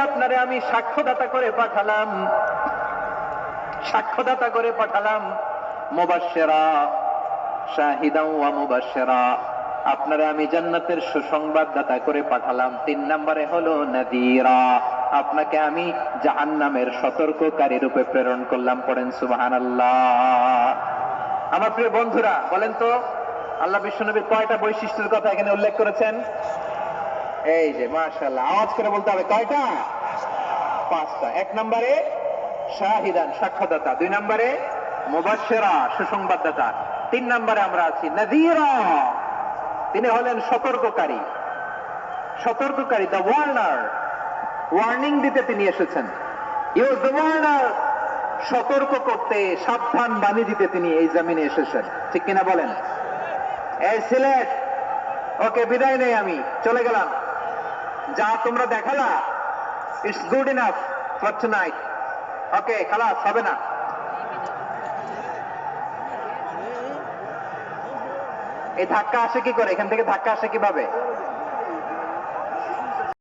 আপনারে আমি সাক্ষ্যদাতা করে পাঠালাম, সাক্ষ্যদাতা করে পাঠালাম, মুবাশশিরা শাহিদান ওয়া মুবাশশিরা, আপনারে আমি জান্নাতের সুসংবাদদাতা করে পাঠালাম। 3 নম্বরে হলো নাযীরা, আপনাকে আমি জাহান্নামের সতর্ককারী রূপে প্রেরণ করলাম। পড়েন সুবহানাল্লাহ। আমার প্রিয় বন্ধুরা, বলেন তো আল্লাহ বিশ্বনবীর কয়টা বৈশিষ্ট্যের কথা এখানে উল্লেখ করেছেন? এই যে মাশাআল্লাহ, আওয়াজ করে বলতে হবে, কয়টা? 5টা। 1 নম্বরে শাহিদান, সাক্ষ্যদাতা। 2 নম্বরে মুবাশশিরা, সুসংবাদদাতা। 3 নম্বরে আমরা আছি নাযীরা, তিনি হলেন সতর্ককারী। সতর্ককারী, দ্য ওয়ার্নার, ওয়ার্নিং দিতে তিনি এসেছেন। হি ওয়াজ দ্য ওয়ার্নার, সতর্ক করতে, সাবধান বাণী দিতে তিনি এই জমিনে এসেছেন। ঠিক কিনা বলেন? এই সিলেট, ওকে বিদায় নেই, আমি চলে গেলাম। যা তোমরা দেখালা, it's good enough for tonight. Okay, খালাস, হবে না। এই ধাক্কা আসে কি করে? এখান থেকে ধাক্কা আসে কিভাবে?